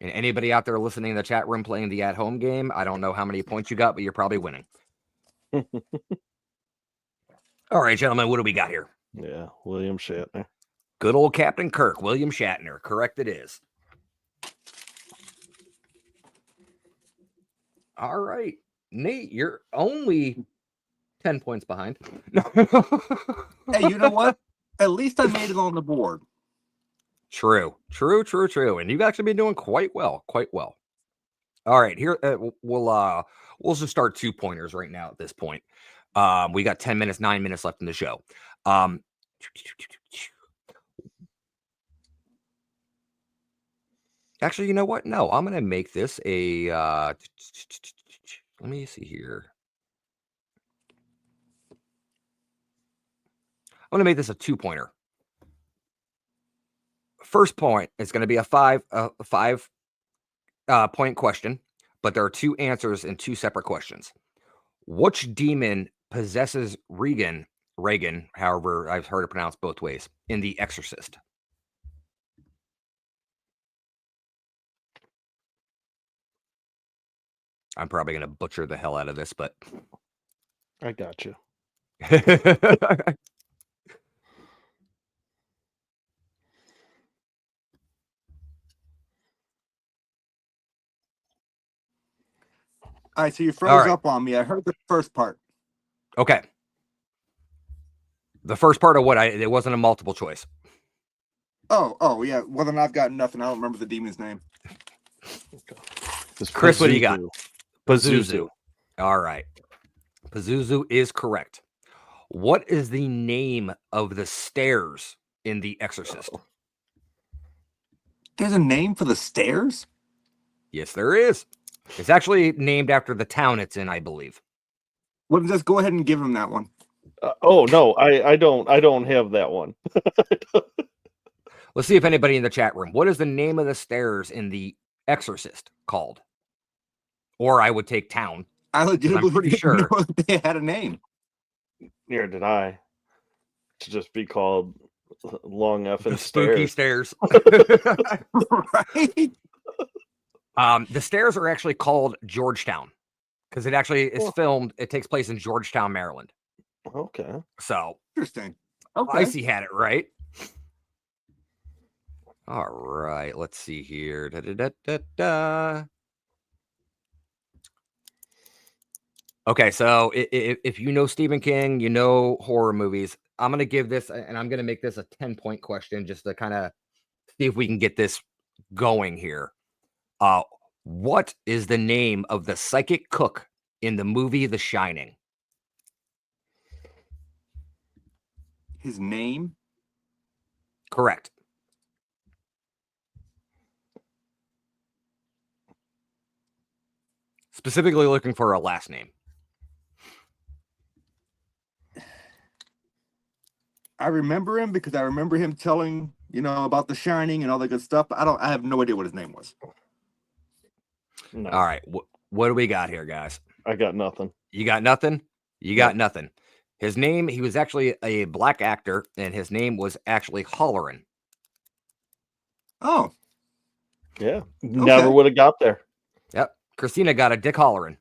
And anybody out there listening in the chat room playing the at-home game, I don't know how many points you got, but you're probably winning. All right, gentlemen, what do we got here? Yeah, William Shatner. Good old Captain Kirk, William Shatner. Correct it is. All right. Nate, you're only 10 points behind. Hey, you know what? At least I made it on the board. True. And you've actually been doing quite well. All right, here we'll just start 2-pointers right now at this point. We got 10 minutes, 9 minutes left in the show. Actually, you know what? No, I'm going to make this a let me see here. I'm going to make this a 2-pointer. First point is going to be a 5 point question, but there are 2 answers in 2 separate questions. Which demon possesses Regan, however I've heard it pronounced both ways, in The Exorcist? I'm probably going to butcher the hell out of this, but I got you. All right, so you All froze right. up on me. I heard the first part. Okay. The first part of it wasn't a multiple choice. Oh, yeah. Well, then I've got nothing. I don't remember the demon's name. Kris, what do you got? Pazuzu. All right. Pazuzu is correct. What is the name of the stairs in The Exorcist? There's a name for the stairs? Yes, there is. It's actually named after the town it's in, I believe. Well, just go ahead and give him that one. Oh no, I don't have that one. Let's see if anybody in the chat room. What is the name of the stairs in The Exorcist called? Or I would take town. I legitimately pretty didn't sure. know they had a name. Neither did I. It should just be called Long Effing The spooky Stairs. Right? The stairs are actually called Georgetown because it actually is filmed. It takes place in Georgetown, Maryland. Okay. So Interesting. Okay. Icy had it right. All right, let's see here. Okay, so if you know Stephen King, you know horror movies. I'm gonna give this, and I'm gonna make this a 10-point question just to kind of see if we can get this going here. What is the name of the psychic cook in the movie The Shining? His name? Correct. Specifically looking for a last name. I remember him because I remember him telling, about The Shining and all that good stuff. But I have no idea what his name was. No. All right. What do we got here, guys? I got nothing. You got nothing? You got nothing. His name, he was actually a black actor, and his name was actually Holleran. Oh. Yeah. Never would have got there. Yep. Christina got a Dick Holleran.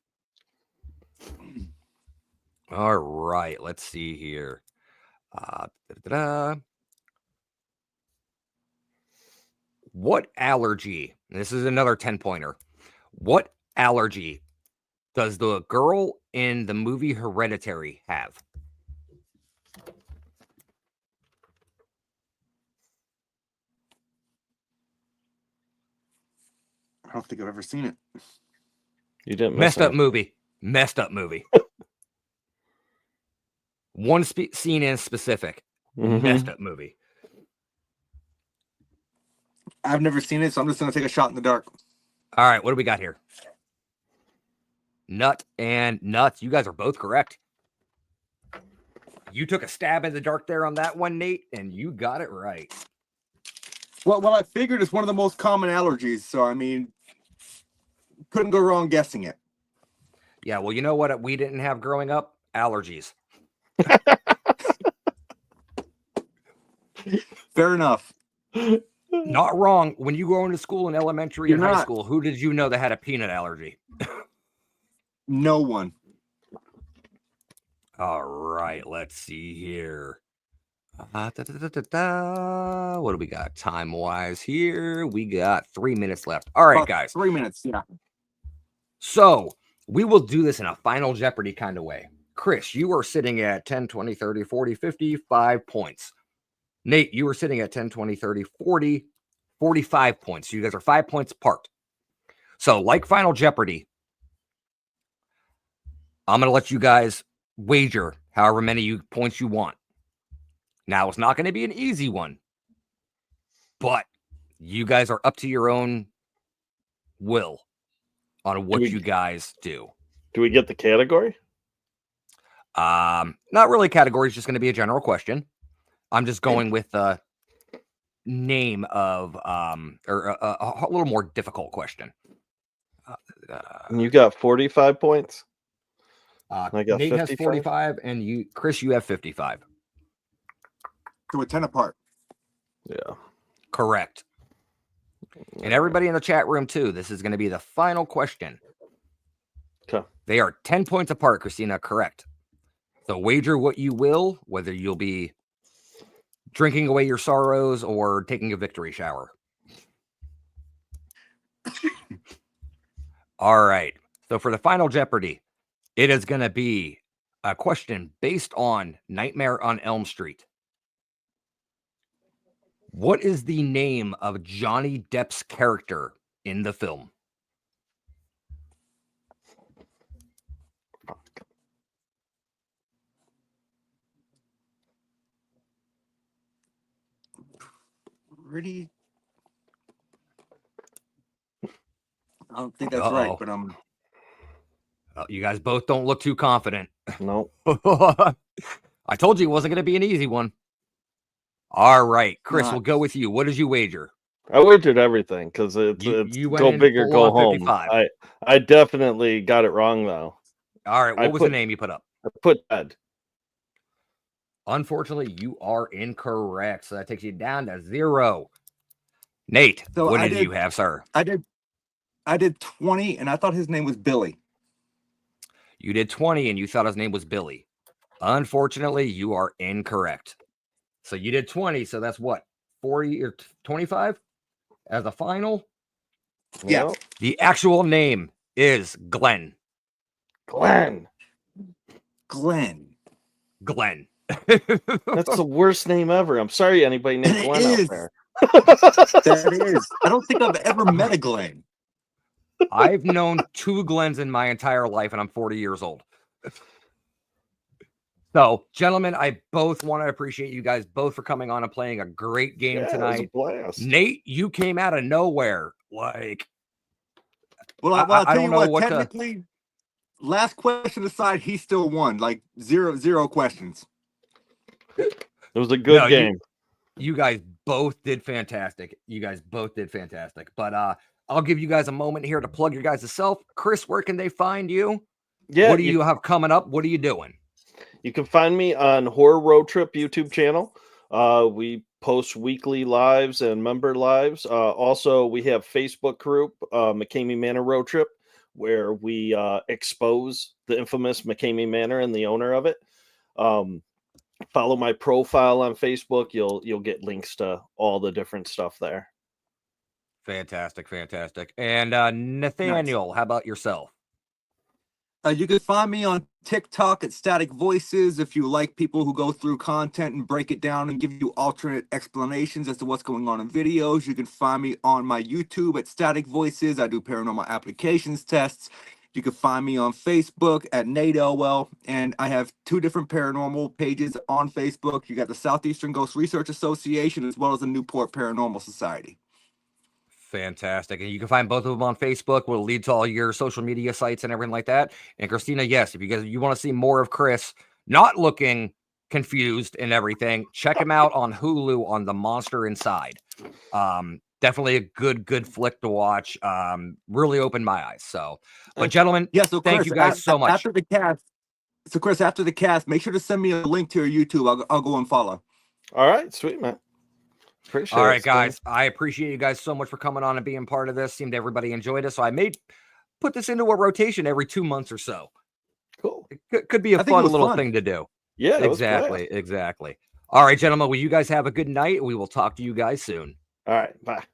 All right. Let's see here. Da-da-da. What allergy? This is another 10-pointer. What allergy does the girl in the movie Hereditary have? I don't think I've ever seen it. You didn't miss Messed up anything. movie. Messed up movie. One scene in specific. Mhm. Messed up movie. I've never seen it, so I'm just gonna take a shot in the dark. All right, what do we got here? Nut and nuts. You guys are both correct. You took a stab in the dark there on that one, Nate, and you got it right. Well, I figured it's one of the most common allergies, so I mean, couldn't go wrong guessing it. Yeah, well, you know what we didn't have growing up? Allergies. Fair enough. Not wrong. When you go into school in elementary You're and high not. school, who did you know that had a peanut allergy? No one. All right, let's see here. What do we got time-wise here? We got 3 minutes left. All right, About guys. 3 minutes, yeah. So we will do this in a Final Jeopardy kind of way. Kris, you are sitting at 10, 20, 30, 40, 50, 5 points. Nate, you were sitting at 10, 20, 30, 40, 45 points. So you guys are 5 points apart. So like Final Jeopardy, I'm going to let you guys wager however many points you want. Now, it's not going to be an easy one, but you guys are up to your own will on what you guys do. Do we get the category? Not really category. It's just going to be a general question. I'm just going with the name of, or a little more difficult question. And you got 45 points? I got Nate 55? has 45, and you, Kris, you have 55. So we're 10 apart. Yeah. Correct. And everybody in the chat room, too. This is going to be the final question. Okay. They are 10 points apart, Christina. Correct. So wager what you will, whether you'll be drinking away your sorrows or taking a victory shower. All right. So for the Final Jeopardy, it is going to be a question based on Nightmare on Elm Street. What is the name of Johnny Depp's character in the film? Pretty. I don't think that's right, but you guys both don't look too confident. No. I told you it wasn't going to be an easy one. All right, Kris, we'll go with you. What did you wager? I wagered everything because it's you went go in big or full go on home. 55. I definitely got it wrong though. All right, what was the name you put up? I put Ted. Unfortunately, you are incorrect. So that takes you down to 0. Nate, So what did you have, sir? I did 20, and I thought his name was Billy. You did 20, and you thought his name was Billy. Unfortunately, you are incorrect. So you did 20, so that's what, 40 or 25 as a final? Yeah. The actual name is Glenn. Glenn. That's the worst name ever. I'm sorry, anybody named Glenn out there. That is. I don't think I've ever met a Glenn. I've known 2 Glens in my entire life, and I'm 40 years old. So, gentlemen, I both want to appreciate you guys both for coming on and playing a great game tonight. It was a blast. Nate, you came out of nowhere. Like, well, I'll tell don't you know what technically, last question aside, he still won. Like zero questions. It was a good game. You guys both did fantastic. But I'll give you guys a moment here to plug your guys' self. Kris, where can they find you? Yeah. What do you have coming up? What are you doing? You can find me on Horror Road Trip YouTube channel. We post weekly lives and member lives. Also, we have Facebook group, McCamey Manor Road Trip, where we expose the infamous McCamey Manor and the owner of it. follow my profile on Facebook. You'll get links to all the different stuff there. Fantastic. And Nathaniel, how about yourself? You can find me on TikTok at Static Voices if you like people who go through content and break it down and give you alternate explanations as to what's going on in videos. You can find me on my YouTube at Static Voices. I do paranormal applications tests. You can find me on Facebook at Nate Elwell, and I have 2 different paranormal pages on Facebook. You got the Southeastern Ghost Research Association as well as the Newport Paranormal Society. Fantastic. And you can find both of them on Facebook. We'll lead to all your social media sites and everything like that. And Christina, yes, if you want to see more of Kris not looking confused and everything, check him out on Hulu on The Monster Inside. Definitely a good flick to watch. Really opened my eyes. So, but gentlemen, yeah, so thank Kris, you guys so much. After the cast, Kris, after the cast, make sure to send me a link to your YouTube. I'll go and follow. All right, sweet, man. Appreciate All right, it, guys. I appreciate you guys so much for coming on and being part of this. Seemed everybody enjoyed it. So I may put this into a rotation every 2 months or so. Cool. It could be a fun little thing to do. Yeah, exactly. All right, gentlemen. Well, you guys have a good night. We will talk to you guys soon. All right, bye.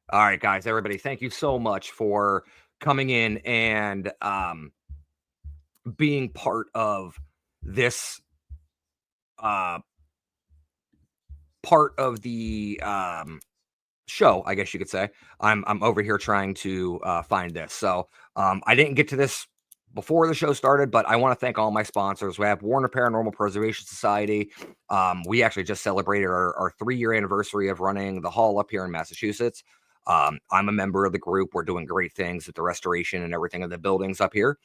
All right, guys. Everybody, thank you so much for coming in and being part of this part of the show, I guess you could say. I'm over here trying to find this. So I didn't get to this before the show started, but I want to thank all my sponsors. We have Warner Paranormal Preservation Society. We actually just celebrated our 3-year anniversary of running the hall up here in Massachusetts. I'm a member of the group. We're doing great things with the restoration and everything of the buildings up here.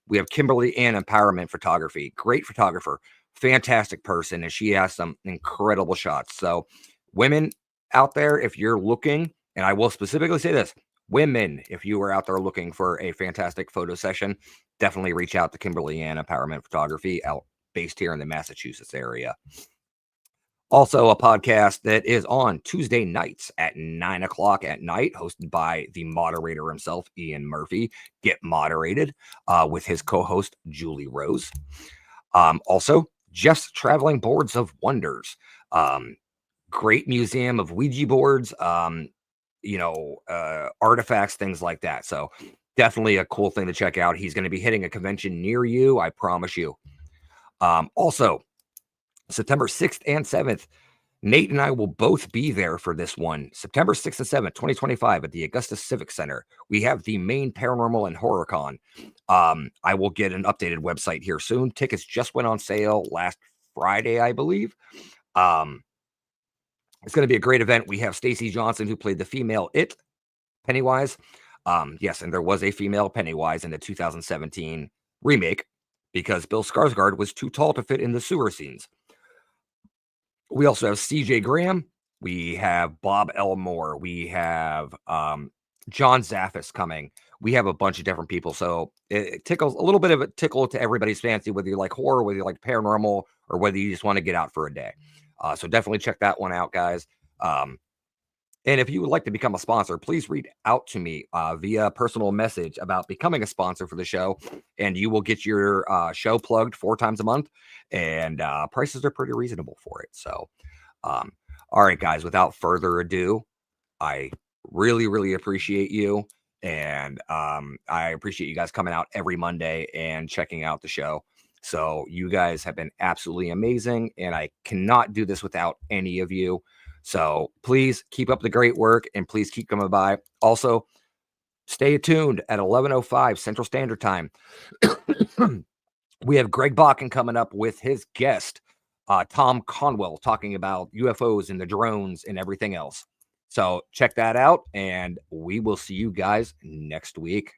We have Kimberly Ann Empowerment Photography, great photographer, fantastic person, and she has some incredible shots. So women out there, if you're looking, and I will specifically say this, women, if you are out there looking for a fantastic photo session, definitely reach out to Kimberly Ann Empowerment Photography, based here in the Massachusetts area. Also, a podcast that is on Tuesday nights at 9 o'clock at night, hosted by the moderator himself, Ian Murphy, Get Moderated, with his co-host, Julie Rose. Also, Just Traveling Boards of Wonders. Great museum of Ouija boards, artifacts, things like that. So definitely a cool thing to check out. He's going to be hitting a convention near you, I promise you. Also, September 6th and 7th, Nate and I will both be there for this one. September 6th and 7th, 2025 at the Augusta Civic Center. We have the main Paranormal and Horror Con. I will get an updated website here soon. Tickets just went on sale last Friday, I believe. It's going to be a great event. We have Stacy Johnson, who played the female Pennywise. Yes, and there was a female Pennywise in the 2017 remake because Bill Skarsgård was too tall to fit in the sewer scenes. We also have CJ Graham. We have Bob Elmore. We have John Zaffis coming. We have a bunch of different people. So it tickles a little bit of a tickle to everybody's fancy, whether you like horror, whether you like paranormal, or whether you just want to get out for a day. So definitely check that one out, guys. And if you would like to become a sponsor, please reach out to me via personal message about becoming a sponsor for the show, and you will get your show plugged 4 times a month, and prices are pretty reasonable for it. So, all right, guys, without further ado, I really appreciate you, and I appreciate you guys coming out every Monday and checking out the show. So you guys have been absolutely amazing, and I cannot do this without any of you. So please keep up the great work, and please keep coming by. Also, stay tuned at 11:05 Central Standard Time. We have Greg Bakken coming up with his guest, Tom Conwell, talking about UFOs and the drones and everything else. So check that out, and we will see you guys next week.